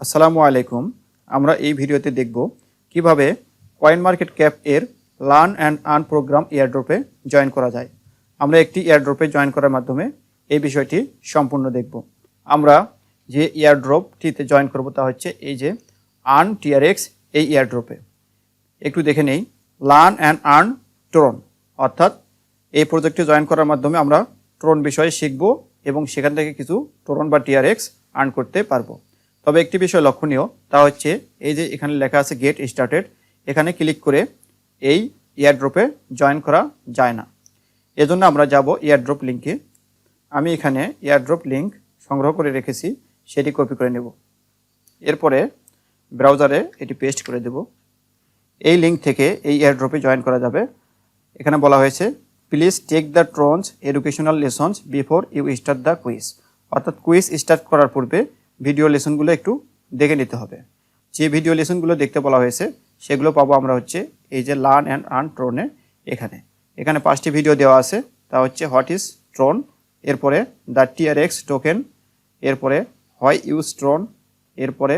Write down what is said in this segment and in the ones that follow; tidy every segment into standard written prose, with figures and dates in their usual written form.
আসসালামু আলাইকুম। আমরা এই ভিডিওতে দেখব কিভাবে CoinMarketCap এর লার্ন অ্যান্ড আর্ন প্রোগ্রাম এয়ারড্রপে জয়েন করা যায়। আমরা একটি এয়ারড্রপে জয়েন করার মাধ্যমে এই বিষয়টি সম্পূর্ণ দেখব। আমরা যে এয়ারড্রপটিতে জয়েন করব তা হচ্ছে এই যে আর্ন TRX এই এয়ারড্রপে। একটু দেখে নেই, লার্ন অ্যান্ড আর্ন ট্রন, অর্থাৎ এই প্রজেক্টে জয়েন করার মাধ্যমে আমরা ট্রন বিষয়ে শিখব এবং সেখান থেকে কিছু ট্রন বা TRX আর্ন করতে পারবো। তবে একটি বিষয় লক্ষণীয়, তা হচ্ছে এই যে এখানে লেখা আছে গেট স্টার্টেড, এখানে ক্লিক করে এই এয়ারড্রপে জয়েন করা যায় না। এজন্য আমরা যাব এয়ারড্রপ লিঙ্কে। আমি এখানে এয়ারড্রপ লিঙ্ক সংগ্রহ করে রেখেছি, সেটি কপি করে নেব। এরপরে ব্রাউজারে এটি পেস্ট করে দেব। এই লিঙ্ক থেকে এই এয়ারড্রপে জয়েন করা যাবে। এখানে বলা হয়েছে please take the Tron's educational lessons before you start the quiz, অর্থাৎ কুইজ স্টার্ট করার পূর্বে ভিডিও লেসনগুলো একটু দেখে নিতে হবে। যে ভিডিও লেসনগুলো দেখতে বলা হয়েছে সেগুলো পাবো আমরা হচ্ছে এই যে লার্ন অ্যান্ড আর্ন ট্রনে। এখানে 5টি ভিডিও দেওয়া আছে, তা হচ্ছে হোয়াট ইজ ট্রন, এরপরে দ্য TRX টোকেন, এরপরে হোয়াই ইউজ ট্রন, এরপরে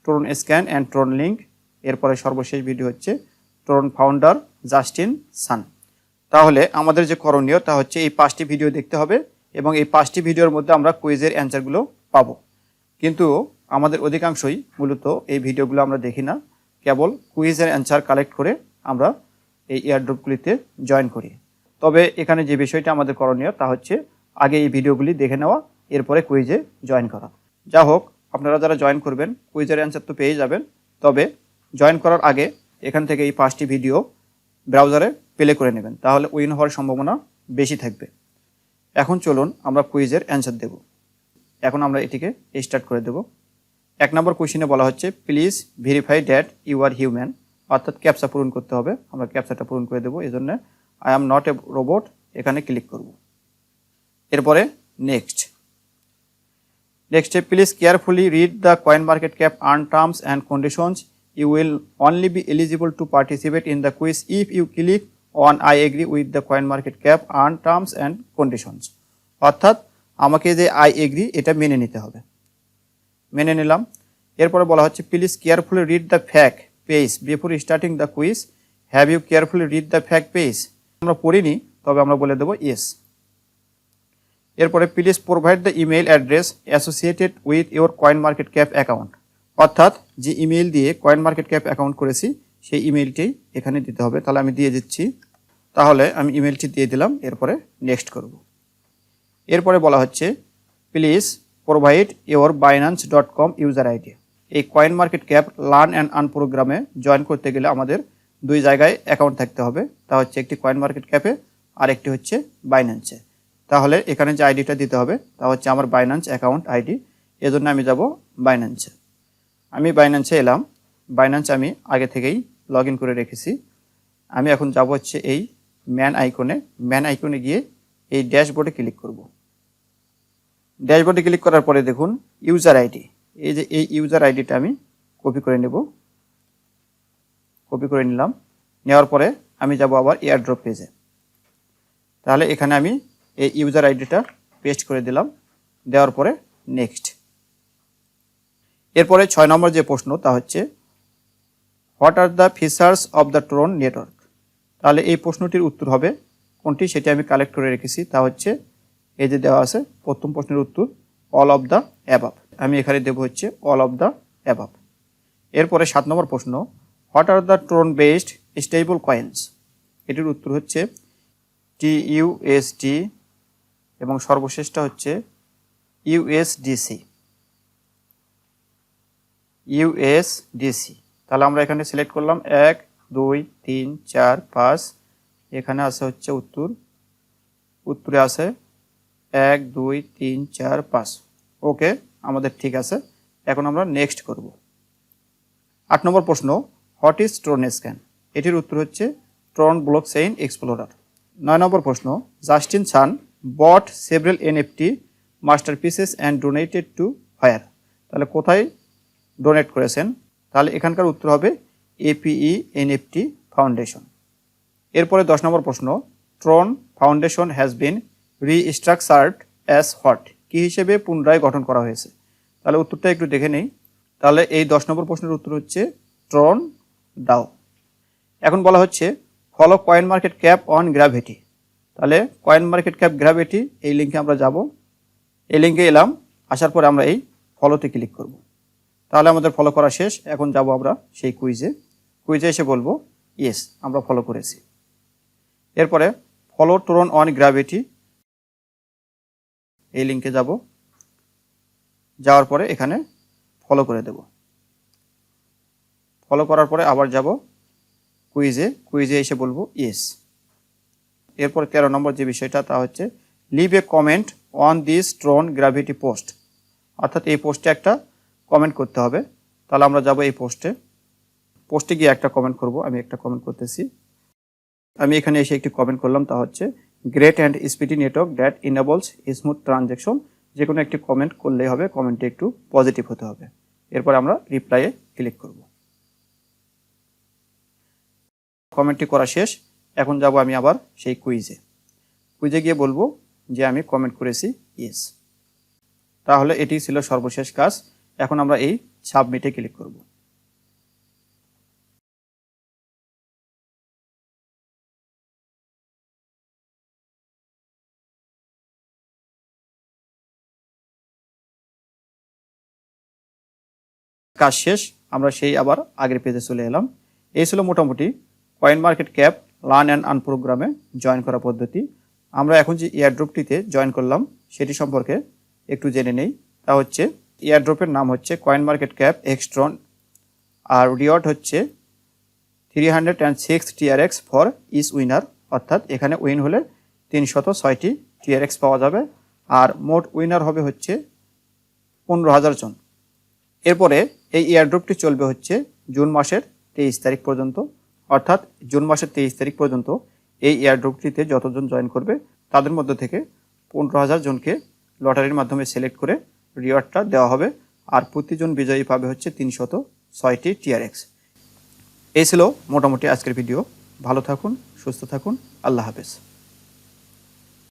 ট্রন স্ক্যান অ্যান্ড ট্রন লিঙ্ক, এরপরে সর্বশেষ ভিডিও হচ্ছে ট্রন ফাউন্ডার জাস্টিন সান। তাহলে আমাদের যে করণীয় তা হচ্ছে এই 5টি ভিডিও দেখতে হবে এবং এই 5টি ভিডিওর মধ্যে আমরা কুইজের অ্যান্সারগুলো পাবো। কিন্তু আমাদের অধিকাংশই মূলত এই ভিডিওগুলো আমরা দেখি না, কেবল কুইজের অ্যান্সার কালেক্ট করে আমরা এই এয়ারড্রপগুলিতে জয়েন করি। তবে এখানে যে বিষয়টা আমাদের করণীয় তা হচ্ছে আগে এই ভিডিওগুলি দেখে নেওয়া, এরপরে কুইজে জয়েন করা। যা হোক, আপনারা যারা জয়েন করবেন কুইজের অ্যান্সার তো পেয়ে যাবেন, তবে জয়েন করার আগে এখান থেকে এই 5টি ভিডিও ব্রাউজারে প্লে করে নেবেন, তাহলে উইন হওয়ার সম্ভাবনা বেশি থাকবে। এখন চলুন আমরা কুইজের অ্যান্সার দেব। এখন আমরা এটিকে স্টার্ট করে দেব। 1 নম্বর কোশ্চেনে বলা হচ্ছে please verify that you are human, অর্থাৎ ক্যাপচা পূরণ করতে হবে। আমরা ক্যাপচাটা পূরণ করে দেবো, এই জন্য I am not a robot এখানে ক্লিক করব। এরপরে নেক্সটে please carefully read the CoinMarketCap earn terms and conditions, you will only be eligible to participate in the quiz if you click on I agree with the CoinMarketCap earn terms and conditions, অর্থাৎ আমাকে যে I agree এটা মেনে নিতে হবে। মেনে নিলাম। এরপরে বলা হচ্ছে please carefully read the fact page before starting the quiz, have you carefully read the fact page, আমরা পড়িনি, তবে আমরা বলে দেবো ইয়েস। এরপরে please provide the email address associated with your CoinMarketCap account, অর্থাৎ যে ইমেল দিয়ে CoinMarketCap অ্যাকাউন্ট করেছি সেই ইমেলটি এখানে দিতে হবে। তাহলে আমি দিয়ে দিচ্ছি, তাহলে আমি ইমেলটি দিয়ে দিলাম। এরপরে নেক্সট করব। এরপরে বলা হচ্ছে please provide your Binance.com user ID. এই CoinMarketCap লার্ন অ্যান্ড আর্ন প্রোগ্রামে জয়েন করতে গেলে আমাদের 2 জায়গায় অ্যাকাউন্ট থাকতে হবে, তা হচ্ছে একটি CoinMarketCap-এ আর একটি হচ্ছে বাইন্যান্সে। তাহলে এখানে যে আইডিটা দিতে হবে তা হচ্ছে আমার বাইন্যান্স অ্যাকাউন্ট আইডি, এজন্য আমি যাব বাইন্যান্সে। আমি বাইন্যান্সে এলাম। বাইন্যান্স আমি আগে থেকেই লগ ইন করে রেখেছি। আমি এখন যাব হচ্ছে এই ম্যান আইকনে গিয়ে এই ড্যাশবোর্ডে ক্লিক করব। ড্যাশবোর্ডে ক্লিক করার পরে দেখুন ইউজার আইডি, এই যে এই ইউজার আইডিটা আমি কপি করে নেব। কপি করে নিলাম। নেওয়ার পরে আমি যাব আবার এয়ারড্রপ পেজে। তাহলে এখানে আমি এই ইউজার আইডিটা পেস্ট করে দিলাম। দেওয়ার পরে নেক্সট। এরপরে 6 নম্বর যে প্রশ্ন তা হচ্ছে what are the features of the ট্রন network. তাহলে এই প্রশ্নটির উত্তর হবে কোনটি, সেটি আমি কালেক্ট করে রেখেছি, তা হচ্ছে এই যে দেওয়া আছে প্রথম প্রশ্নের উত্তর অল অফ দ্য অ্যাবাভ। আমি এখানে দেব হচ্ছে অল অফ দ্য অ্যাবাভ। এরপরে 7 নম্বর প্রশ্ন what are the ট্রন based stable coins, এটির উত্তর হচ্ছে TUSD এবং সর্বশেষটা হচ্ছে USDC। তাহলে আমরা এখানে সিলেক্ট করলাম 1 2 3 4 5, এখানে আছে হচ্ছে উত্তরে আছে 1 2 3 4 5। ওকে, আমাদের ঠিক আছে। এখন আমরা নেক্সট করব। 8 নম্বর প্রশ্ন হোয়াট ইজ ট্রন স্ক্যান, এটির উত্তর হচ্ছে ট্রন ব্লকচেইন এক্সপ্লোরার। 9 নম্বর প্রশ্ন Justin Sun bought several NFT masterpieces and donated to where, তাহলে কোথায় ডোনেট করেছেন? তাহলে এখানকার উত্তর হবে APENFT ফাউন্ডেশন। এরপরে 10 নম্বর প্রশ্ন Tron Foundation has been restructured as what, কী হিসেবে পুনরায় গঠন করা হয়েছে? তাহলে উত্তরটা একটু দেখে নেই। তাহলে এই 10 নম্বর প্রশ্নের উত্তর হচ্ছে ট্রন ডাও। এখন বলা হচ্ছে follow coin market cap on gravity. তাহলে কয়েন মার্কেট ক্যাপ গ্র্যাভিটি এই লিঙ্কে আমরা যাব। এই লিঙ্কে এলাম, আসার পরে আমরা এই ফলোতে ক্লিক করব। তাহলে আমাদের ফলো করা শেষ। এখন যাব আমরা সেই কুইজে এসে বলবো ইয়েস আমরা ফলো করেছি। এরপরে ফলো ট্রন অন গ্র্যাভিটি এই লিঙ্কে যাব, যাওয়ার পরে এখানে ফলো করে দেব। ফলো করার পরে আবার যাব কুইজে এসে বলবো ইয়েস। এরপর 13 নম্বর যে বিষয়টা তা হচ্ছে leave a comment on this Tron gravity post, অর্থাৎ এই পোস্টে একটা কমেন্ট করতে হবে। তাহলে আমরা যাব এই পোস্টে গিয়ে একটা কমেন্ট করব। আমি একটা কমেন্ট করতেছি। আমি এখানে এসে একটি কমেন্ট করলাম, তা হচ্ছে great and speedy network that enables smooth transaction. যে কোনো একটি কমেন্ট করলেই হবে, কমেন্টে একটু পজিটিভ হতে হবে। এরপর আমরা রিপ্লাইয়ে ক্লিক করব। কমেন্টটি করা শেষ। এখন যাব আমি আবার সেই কুইজে গিয়ে বলবো যে আমি কমেন্ট করেছি ইয়েস। তাহলে এটি ছিল সর্বশেষ কাজ। এখন আমরা এই সাবমিটে ক্লিক করব। কাজ শেষ। আমরা সেই আবার আগের পেজে চলে এলাম। এই ছিল মোটামুটি coin market cap learn and earn প্রোগ্রামে জয়েন করা পদ্ধতি। আমরা এখন যে এয়ারড্রপটিতে জয়েন করলাম সেটি সম্পর্কে একটু জেনে নেই। তা হচ্ছে এয়ারড্রপের নাম হচ্ছে কয়েন মার্কেট ক্যাপ এক্স ট্রন, আর রিওয়ার্ড হচ্ছে 306 TRX ফর ইচ উইনার, অর্থাৎ এখানে উইন হলে 306টি TRX পাওয়া যাবে। আর মোট উইনার হবে হচ্ছে 15,000 জন। এরপরে এই এয়ারড্রপটি চলবে হচ্ছে জুন মাসের 23 তারিখ পর্যন্ত, অর্থাৎ জুন মাসের 23 তারিখ পর্যন্ত এই এয়ারড্রপটিতে যতজন জয়েন করবে তাদের মধ্যে থেকে 15,000 জনকে লটারির মাধ্যমে সিলেক্ট করে রিওয়ার্ডটা দেওয়া হবে। আর প্রতিজন বিজয়ী পাবে হচ্ছে 306টি TRX। এই ছিল মোটামুটি আজকের ভিডিও। ভালো থাকুন, সুস্থ থাকুন, আল্লাহ হাফেজ।